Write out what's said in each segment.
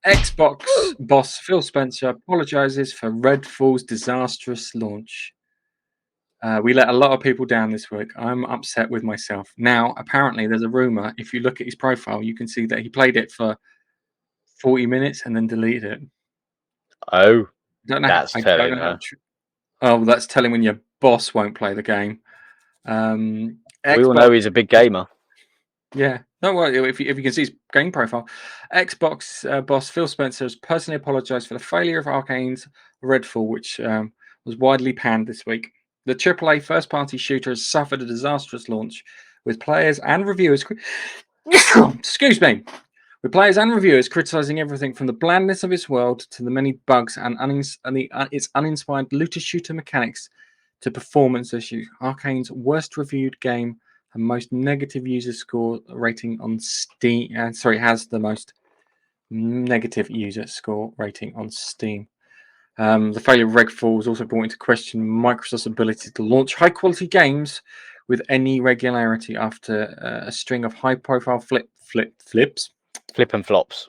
Xbox boss Phil Spencer apologizes for Redfall's disastrous launch. We let a lot of people down this week. I'm upset with myself. Now, apparently, there's a rumor. If you look at his profile, you can see that he played it for 40 minutes and then deleted it. Oh, Don't know. that's I don't telling know how. her. Oh, that's telling when your boss won't play the game. We Xbox. all know he's a big gamer. Yeah. No, well, if you can see his game profile, Xbox boss Phil Spencer has personally apologized for the failure of Arcane's Redfall, which was widely panned this week. The AAA first-party shooter has suffered a disastrous launch, with players and reviewers. Excuse me. With players and reviewers criticizing everything from the blandness of its world to the many bugs and its uninspired looter shooter mechanics to performance issues. Arcane's worst reviewed game and most negative user score rating on Steam. Has the most negative user score rating on Steam. The failure of Redfall has also brought into question Microsoft's ability to launch high quality games with any regularity after a string of high profile flips. Flip and flops.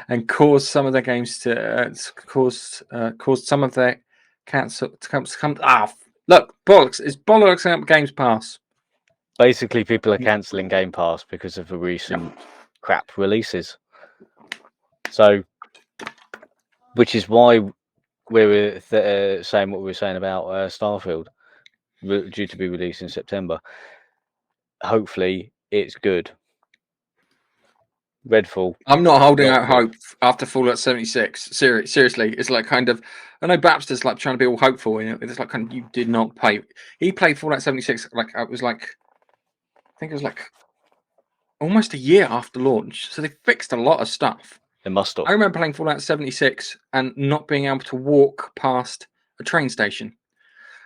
And caused some of their games to caused some of their cancel to come. Look, bollocks! It's bollocks out Games Pass. Basically, people are cancelling Game Pass because of the recent crap releases. So, which is why we were saying what we were saying about Starfield, due to be released in September. Hopefully, it's good. Redfall. I'm not holding out hope after Fallout 76. Seriously, it's like kind of. I know Baxter's like trying to be all hopeful. It's like kind of you did not play. He played Fallout 76 like it was like. I think it was like almost a year after launch. So they fixed a lot of stuff. They must have. I remember playing Fallout 76 and not being able to walk past a train station.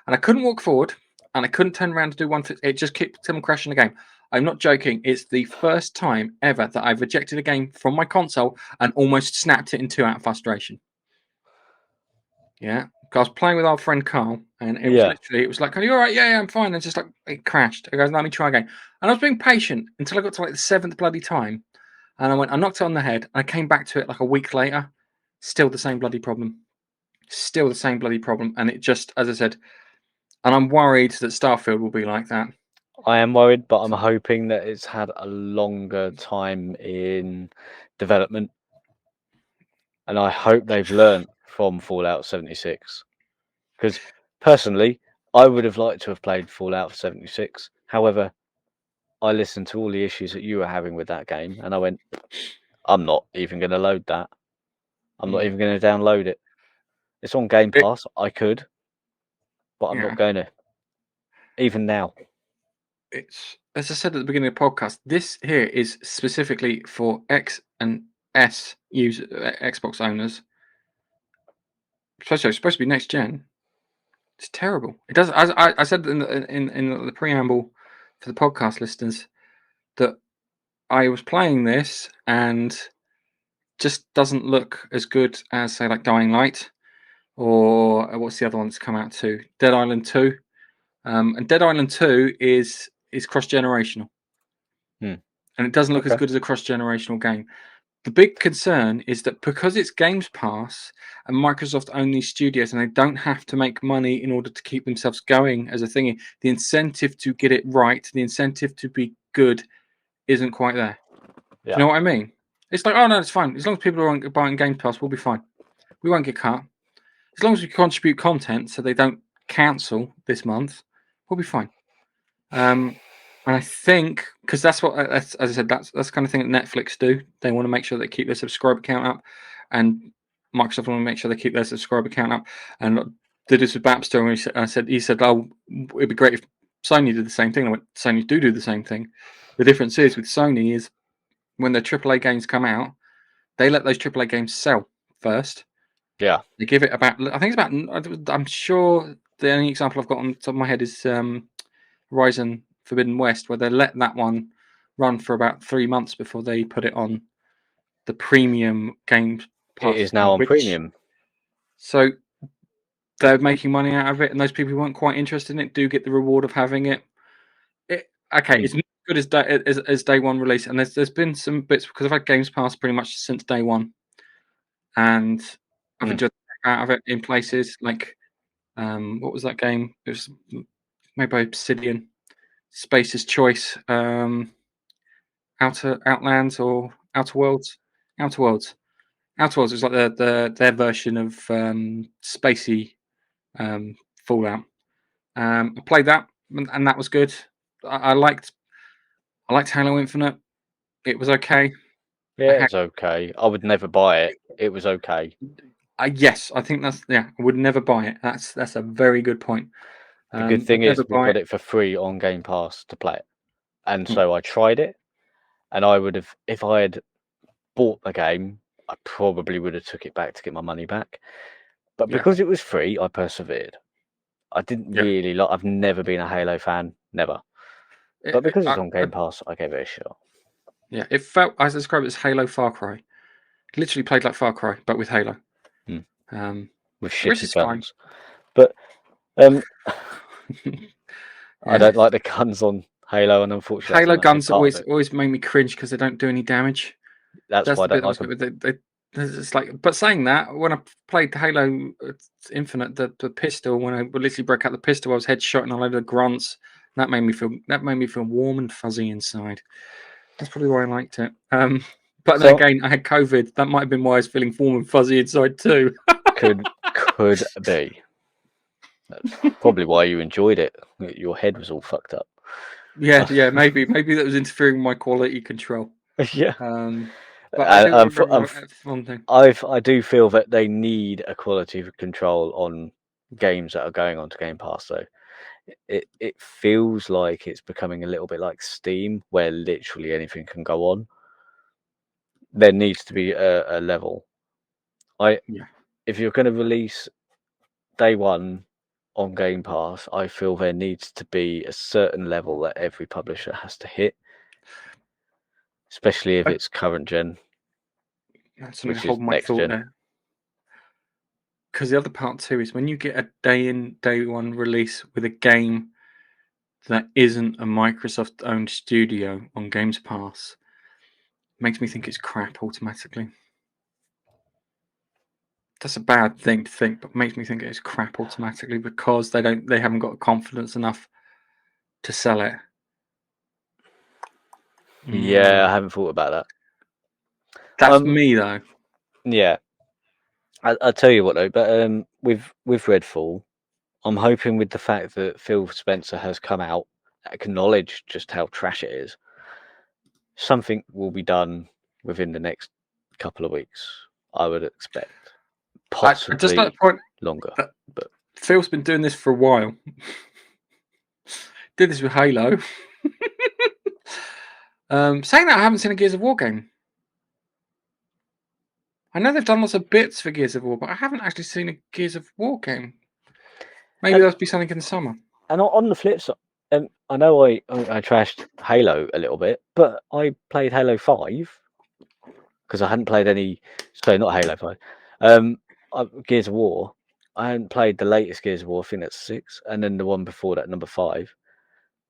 And I couldn't walk forward and I couldn't turn around to do one. It just kept them crashing the game. I'm not joking. It's the first time ever that I've rejected a game from my console and almost snapped it in two out of frustration. Yeah. I was playing with our friend Carl, and it was literally, it was like, are you all right? Yeah, I'm fine. And just like, it crashed. I goes, let me try again. And I was being patient until I got to like the seventh bloody time. And I knocked it on the head. And I came back to it like a week later. Still the same bloody problem. And it just, as I said, and I'm worried that Starfield will be like that. I am worried, but I'm hoping that it's had a longer time in development. And I hope they've learned from Fallout 76. Because personally, I would have liked to have played Fallout 76. However, I listened to all the issues that you were having with that game, and I went, I'm not even going to load that. I'm not even going to download it. It's on Game Pass. I could, but I'm not going to. Even now. It's, as I said at the beginning of the podcast, this here is specifically for X and S user Xbox owners. It's supposed to be next gen. It's terrible. It does. As I said in the preamble for the podcast listeners that I was playing this and just doesn't look as good as say like Dying Light or what's the other one that's come out too? Dead Island 2. And Dead Island 2 is cross-generational. And it doesn't look as good as a cross-generational game. The big concern is that because it's Games Pass and Microsoft own these studios and they don't have to make money in order to keep themselves going as a thingy, the incentive to get it right, the incentive to be good isn't quite there. Yeah. You know what I mean? It's like, oh no, it's fine. As long as people are buying Games Pass, we'll be fine. We won't get cut. As long as we contribute content so they don't cancel this month, we'll be fine. And I think because that's what, as I said, that's the kind of thing that Netflix do. They want to make sure they keep their subscriber count up, and Microsoft want to make sure they keep their subscriber count up. And did this with Babster, and he said, "Oh, it'd be great if Sony did the same thing." I went, "Sony do the same thing. The difference is with Sony is when their AAA games come out, they let those AAA games sell first. Yeah, they give it about. I think it's about. I'm sure the only example I've got on the top of my head is Horizon Forbidden West, where they let that one run for about 3 months before they put it on the premium game pass. It is now on premium. So they're making money out of it, and those people who weren't quite interested in it do get the reward of having it. It's not good as day one release, and there's been some bits because I've had Games Pass pretty much since day one, and I've enjoyed the heck out of it in places like what was that game? It was made by Obsidian, Space's Choice, Outlands or Outer Worlds, Outer Worlds. Outer Worlds was like their version of spacey Fallout. I played that, and that was good. I liked Halo Infinite. It was okay. Yeah, it's okay. I would never buy it. It was okay. Yes, I think that's I would never buy it. That's a very good point. The good thing I'd is never we buy got it for free on Game Pass to play it, and Mm. so I tried it, and I would have, if I had bought the game, I probably would have took it back to get my money back. But Yeah. because it was free, I persevered. I didn't Yeah. really like. I've never been a Halo fan, never. But because it's on Game Pass, I gave it a shot. Yeah, it felt, as I described it, as Halo Far Cry. Literally played like Far Cry, but with Halo. Mm. With which shitty is fine. guns. But I don't like the guns on Halo, and unfortunately, Halo that's a massive guns part of it. always made me cringe because they don't do any damage. That's why I the bit don't like them. It's like, but saying that, when I played Halo Infinite, the pistol, when I literally broke out the pistol, I was headshotting all over the grunts. That made me feel warm and fuzzy inside. That's probably why I liked it. But then again, I had COVID. That might have been why I was feeling warm and fuzzy inside too. could be. That's probably why you enjoyed it. Your head was all fucked up. Yeah, maybe that was interfering with my quality control. Yeah. But I do feel that they need a quality control on games that are going onto Game Pass, though. It feels like it's becoming a little bit like Steam, where literally anything can go on. There needs to be a level. If you're going to release day one on Game Pass, I feel there needs to be a certain level that every publisher has to hit, especially if it's current gen. That's something I hold my thought there. Because the other part too is when you get a day one release with a game that isn't a Microsoft owned studio on Games Pass, makes me think it's crap automatically. That's a bad thing to think, but makes me think it's crap automatically because they haven't got confidence enough to sell it. Yeah, I haven't thought about that. That's me though. Yeah, I'll tell you what though, but with Redfall, I'm hoping with the fact that Phil Spencer has come out, acknowledged just how trash it is, something will be done within the next couple of weeks. I would expect, possibly just at the point longer. But Phil's been doing this for a while. Did this with Halo. Saying that, I haven't seen a Gears of War game. I know they've done lots of bits for Gears of War, but I haven't actually seen a Gears of War game. Maybe there'll be something in the summer. And on the flip side, I know I trashed Halo a little bit, but I played Halo 5 because I hadn't played any. So not Halo 5. Gears of War. I hadn't played the latest Gears of War. I think that's 6, and then the one before that, number 5.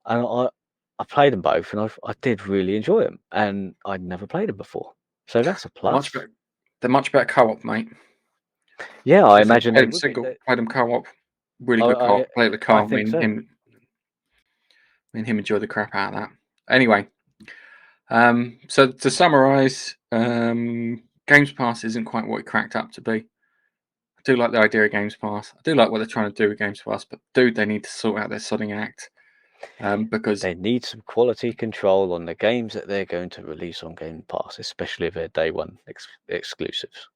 And I played them both, and I did really enjoy them, and I'd never played them before, so that's a plus. They're much better co-op, mate. Yeah, I imagine they would be. Play them co-op. Really good co-op. Play the car. Me and him enjoy the crap out of that. Anyway, so to summarise, Games Pass isn't quite what it cracked up to be. I do like the idea of Games Pass. I do like what they're trying to do with Games Pass, but dude, they need to sort out their sodding act. Because they need some quality control on the games that they're going to release on Game Pass, especially if they're day one exclusives.